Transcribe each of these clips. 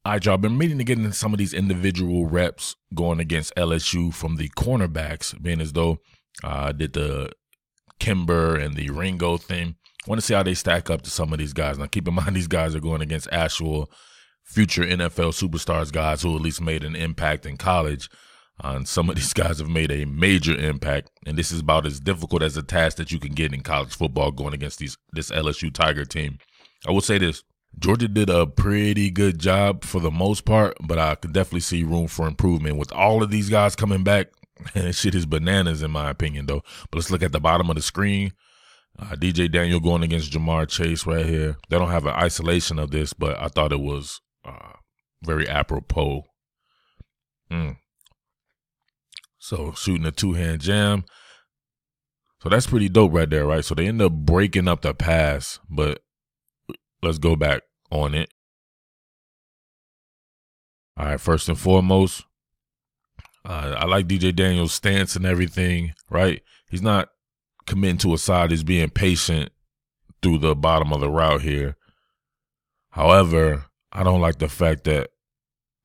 All right, y'all. Been meaning to get into some of these individual reps going against LSU from the cornerbacks, being as though I did the Kimber and the Ringo thing. Want to see how they stack up to some of these guys. Now, keep in mind, these guys are going against actual future NFL superstars, guys who at least made an impact in college. And some of these guys have made a major impact, and this is about as difficult as a task that you can get in college football going against this LSU Tiger team. I will say this. Georgia did a pretty good job for the most part, but I could definitely see room for improvement with all of these guys coming back. And shit is bananas in my opinion, though. But let's look at the bottom of the screen. DJ Daniel going against Jamar Chase right here. They don't have an isolation of this, but I thought it was very apropos. So shooting a two-hand jam. So that's pretty dope right there, right? So they end up breaking up the pass, but let's go back on it. All right, first and foremost, I like DJ Daniels' stance and everything, right? He's not committing to a side. He's being patient through the bottom of the route here. However, I don't like the fact that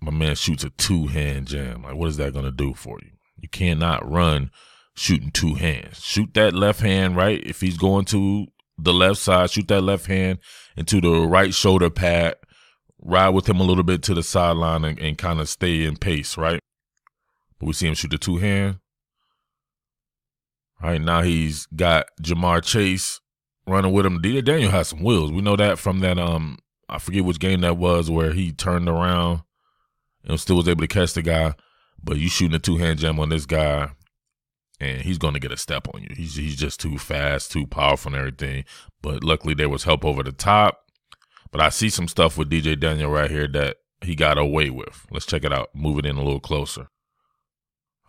my man shoots a two-hand jam. Like, what is that going to do for you? You cannot run shooting two hands. Shoot that left hand, right? If he's going to the left side, shoot that left hand into the right shoulder pad, ride with him a little bit to the sideline and kind of stay in pace, right? But we see him shoot the two hand. All right, now he's got Jamar Chase running with him. DJ Daniel has some wheels. We know that from that, I forget which game that was where he turned around and still was able to catch the guy. But you shooting a two-hand jam on this guy, and he's going to get a step on you. He's just too fast, too powerful and everything. But luckily there was help over the top. But I see some stuff with DJ Daniel right here that he got away with. Let's check it out. Move it in a little closer.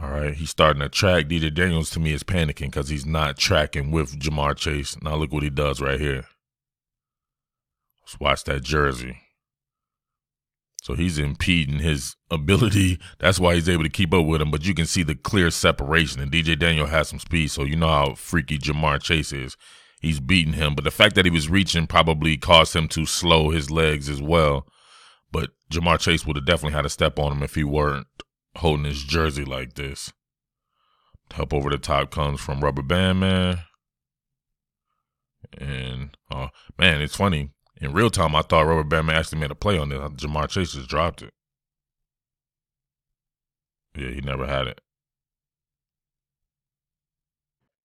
All right, he's starting to track. DJ Daniels, to me, is panicking because he's not tracking with Jamar Chase. Now look what he does right here. Let's watch that jersey. So he's impeding his ability. That's why he's able to keep up with him. But you can see the clear separation. And DJ Daniel has some speed, so you know how freaky Jamar Chase is. He's beating him. But the fact that he was reaching probably caused him to slow his legs as well. But Jamar Chase would have definitely had a step on him if he weren't holding his jersey like this. Help over the top comes from Rubber Band Man. And, man, it's funny. In real time, I thought Rubber Band Man actually made a play on this. Jamar Chase just dropped it. Yeah, he never had it.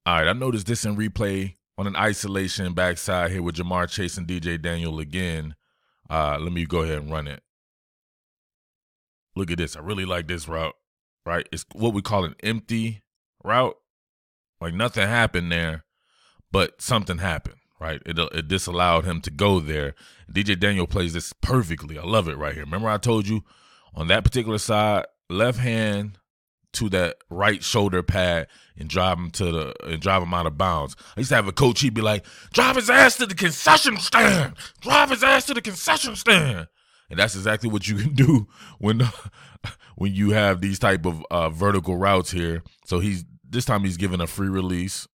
All right, I noticed this in replay on an isolation backside here with Jamar Chase and DJ Daniel again. Let me go ahead and run it. Look at this. I really like this route, right? It's what we call an empty route. Like nothing happened there, but something happened, right? It disallowed him to go there. DJ Daniel plays this perfectly. I love it right here. Remember I told you on that particular side, left hand to that right shoulder pad and drive him out of bounds. I used to have a coach, he'd be like, drive his ass to the concession stand. Drive his ass to the concession stand. And that's exactly what you can do when you have these type of vertical routes here. So this time he's giving a free release,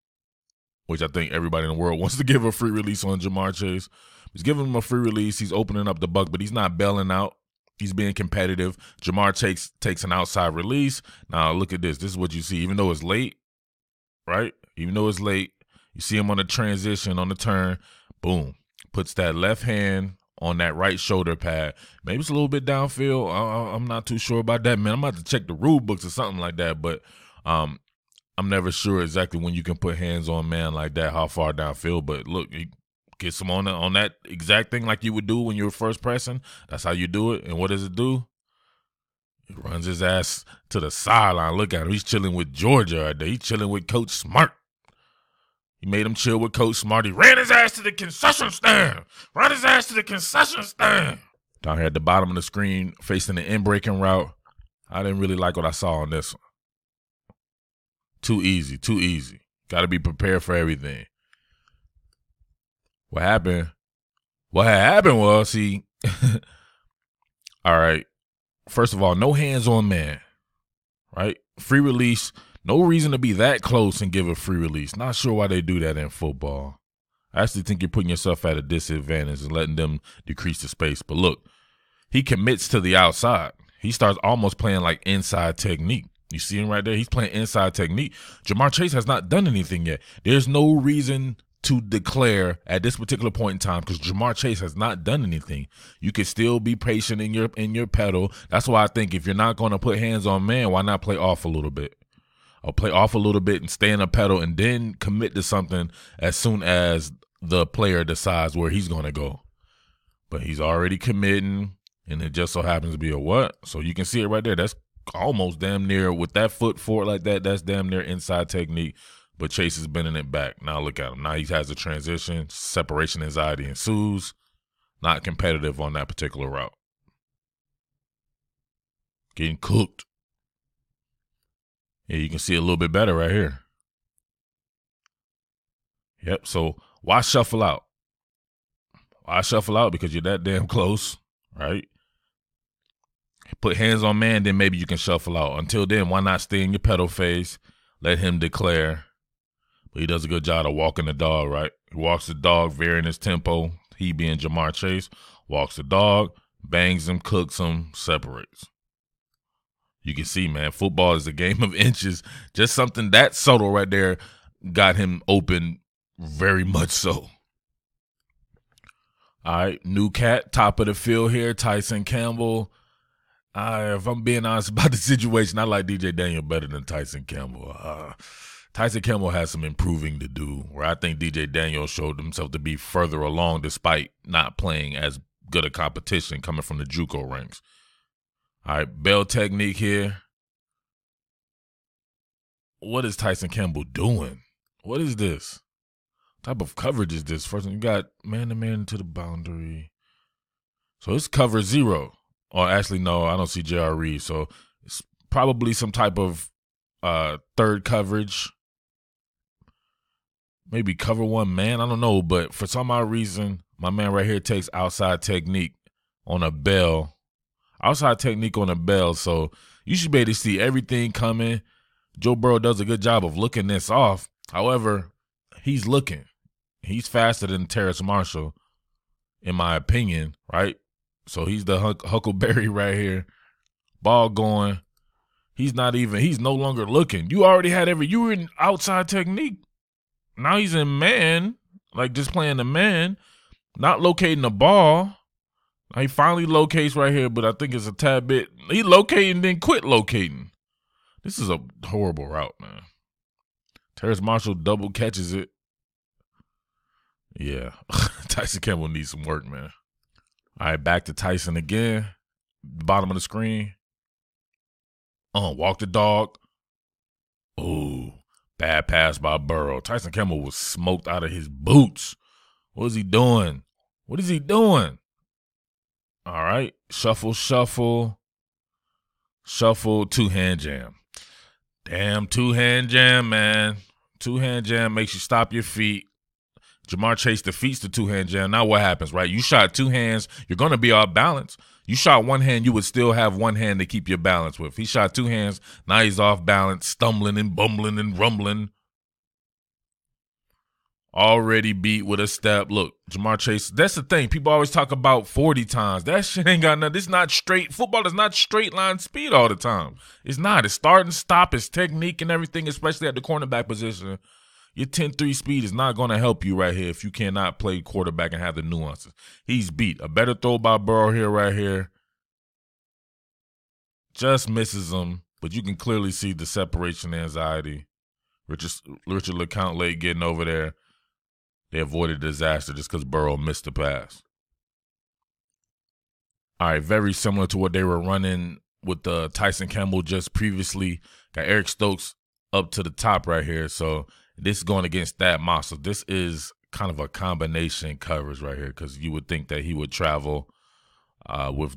which I think everybody in the world wants to give a free release on Jamar Chase. He's giving him a free release. He's opening up the buck, but he's not bailing out. He's being competitive. Jamar Chase takes an outside release. Now look at this. This is what you see. Even though it's late, right? Even though it's late, you see him on the transition, on the turn. Boom. Puts that left hand on that right shoulder pad. Maybe it's a little bit downfield. I'm not too sure about that, man. I'm about to check the rule books or something like that, but I'm never sure exactly when you can put hands on man like that, how far downfield. But look, he gets him on that exact thing like you would do when you were first pressing. That's how you do it. And what does it do? He runs his ass to the sideline. Look at him. He's chilling with Georgia right there. He's chilling with Coach Smart. He made him chill with Coach Smart. He ran his ass to the concession stand. Ran his ass to the concession stand. Down here at the bottom of the screen, facing the in-breaking route. I didn't really like what I saw on this one. Too easy, too easy. Got to be prepared for everything. What happened? What had happened was, all right, first of all, no hands on man, right? Free release. No reason to be that close and give a free release. Not sure why they do that in football. I actually think you're putting yourself at a disadvantage and letting them decrease the space. But look, he commits to the outside. He starts almost playing like inside technique. You see him right there? He's playing inside technique. Jamar Chase has not done anything yet. There's no reason to declare at this particular point in time because Jamar Chase has not done anything. You can still be patient in your pedal. That's why I think if you're not going to put hands on man, why not play off a little bit? Or play off a little bit and stay in a pedal and then commit to something as soon as the player decides where he's going to go. But he's already committing, and it just so happens to be a what? So you can see it right there. That's almost damn near, with that foot forward like that, that's damn near inside technique. But Chase is bending it back. Now look at him. Now he has a transition. Separation anxiety ensues. Not competitive on that particular route. Getting cooked. Yeah, you can see a little bit better right here. Yep, so why shuffle out? Why shuffle out? Because you're that damn close, right? Put hands on man, then maybe you can shuffle out. Until then, why not stay in your pedal phase? Let him declare. But he does a good job of walking the dog, right? He walks the dog, varying his tempo. He being Jamar Chase, walks the dog, bangs him, cooks him, separates. You can see, man, football is a game of inches. Just something that subtle right there got him open very much so. All right, new cat, top of the field here, Tyson Campbell. If I'm being honest about the situation, I like DJ Daniel better than Tyson Campbell. Tyson Campbell has some improving to do, where I think DJ Daniel showed himself to be further along despite not playing as good a competition coming from the JUCO ranks. All right, bell technique here. What is Tyson Campbell doing? What is this? What type of coverage is this? First, you got man-to-man to the boundary. So it's cover 0. Or actually, no, I don't see J.R. Reed. So it's probably some type of third coverage. Maybe cover 1 man. I don't know. But for some odd reason, my man right here takes outside technique on a bell. Outside technique on a bell. So you should be able to see everything coming. Joe Burrow does a good job of looking this off. However, he's looking. He's faster than Terrace Marshall, in my opinion, right? So he's the Huckleberry right here. Ball going. He's no longer looking. You already had you were in outside technique. Now he's in man, like just playing the man, not locating the ball. Now he finally locates right here, but I think it's a tad bit. He located and then quit locating. This is a horrible route, man. Terrace Marshall double catches it. Yeah, Tyson Campbell needs some work, man. All right, back to Tyson again. Bottom of the screen. Walk the dog. Oh, bad pass by Burrow. Tyson Campbell was smoked out of his boots. What is he doing? What is he doing? All right, shuffle, shuffle. Shuffle, 2-hand jam. Damn, 2-hand jam, man. 2-hand jam makes you stop your feet. Jamar Chase defeats the 2-hand jam. Now what happens, right? You shot 2 hands. You're going to be off balance. You shot 1 hand, you would still have 1 hand to keep your balance with. He shot 2 hands. Now he's off balance, stumbling and bumbling and rumbling. Already beat with a step. Look, Jamar Chase, that's the thing. People always talk about 40 times. That shit ain't got nothing. It's not straight. Football is not straight line speed all the time. It's not. It's start and stop. It's technique and everything, especially at the cornerback position. Your 10-3 speed is not going to help you right here if you cannot play quarterback and have the nuances. He's beat. A better throw by Burrow here, right here. Just misses him, but you can clearly see the separation anxiety. Richard LeCount late getting over there. They avoided disaster just because Burrow missed the pass. All right, very similar to what they were running with Tyson Campbell just previously. Got Eric Stokes up to the top right here, so this is going against that Moss. This is kind of a combination coverage right here because you would think that he would travel with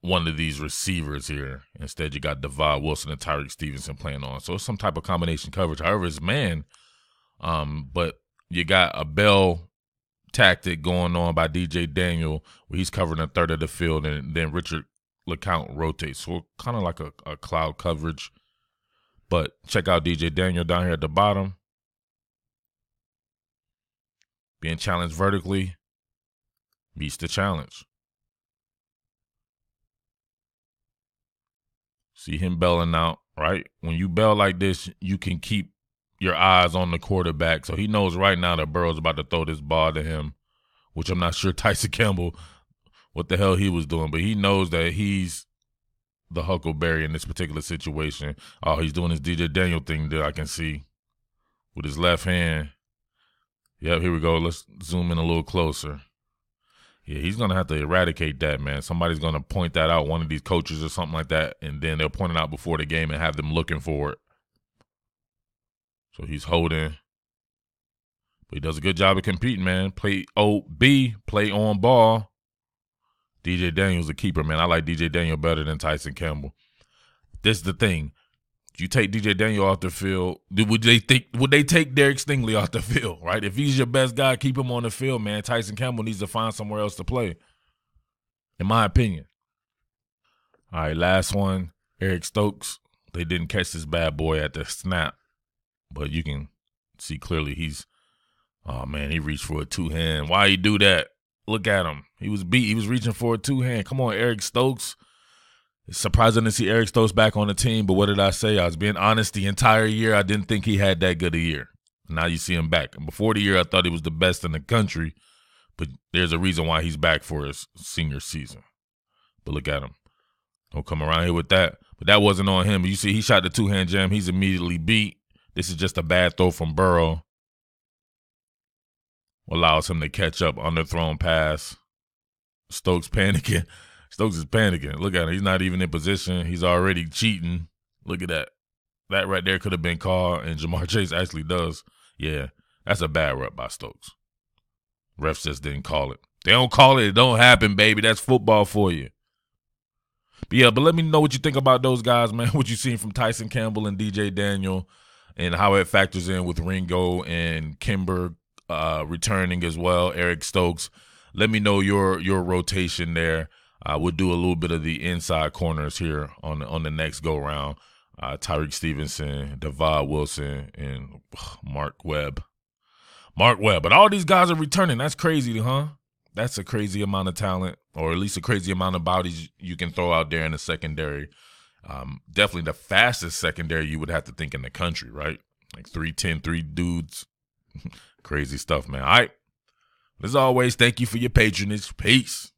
one of these receivers here. Instead, you got Devon Wilson and Tyreek Stevenson playing on. So it's some type of combination coverage. However, it's man. But you got a bell tactic going on by DJ Daniel where he's covering a third of the field, and then Richard LeCount rotates. So kind of like a cloud coverage. But check out DJ Daniel down here at the bottom. Being challenged vertically meets the challenge. See him bailing out, right? When you bail like this, you can keep your eyes on the quarterback. So he knows right now that Burrow's about to throw this ball to him, which I'm not sure Tyson Campbell, what the hell he was doing, but he knows that he's the Huckleberry in this particular situation. Oh, he's doing his DJ Daniel thing that I can see with his left hand. Yep, here we go. Let's zoom in a little closer. Yeah, he's going to have to eradicate that, man. Somebody's going to point that out, one of these coaches or something like that, and then they'll point it out before the game and have them looking for it. So he's holding. But he does a good job of competing, man. Play play on ball. DJ Daniel's a keeper, man. I like DJ Daniel better than Tyson Campbell. This is the thing. You take DJ Daniel off the field, would they take Derek Stingley off the field, right? If he's your best guy, keep him on the field, man. Tyson Campbell needs to find somewhere else to play, in my opinion. All right, last one, Eric Stokes. They didn't catch this bad boy at the snap, but you can see clearly oh, man, he reached for a two-hand. Why he do that? Look at him. He was beat. He was reaching for a two-hand. Come on, Eric Stokes. It's surprising to see Eric Stokes back on the team, but what did I say? I was being honest the entire year. I didn't think he had that good a year. Now you see him back. And before the year, I thought he was the best in the country, but there's a reason why he's back for his senior season. But look at him. Don't come around here with that. But that wasn't on him. You see, he shot the two-hand jam. He's immediately beat. This is just a bad throw from Burrow. Allows him to catch up, underthrown pass. Stokes panicking. Stokes is panicking. Look at him. He's not even in position. He's already cheating. Look at that. That right there could have been called, and Jamar Chase actually does. Yeah, that's a bad rep by Stokes. Refs just didn't call it. They don't call it. It don't happen, baby. That's football for you. But let me know what you think about those guys, man. What you seen from Tyson Campbell and DJ Daniel and how it factors in with Ringo and Kimber returning as well, Eric Stokes. Let me know your rotation there. We'll do a little bit of the inside corners here on the next go-round. Tyreek Stevenson, Devad Wilson, and Mark Webb. But all these guys are returning. That's crazy, huh? That's a crazy amount of talent, or at least a crazy amount of bodies you can throw out there in the secondary. Definitely the fastest secondary you would have to think in the country, right? Like 3'10", 3 dudes. Crazy stuff, man. All right. As always, thank you for your patronage. Peace.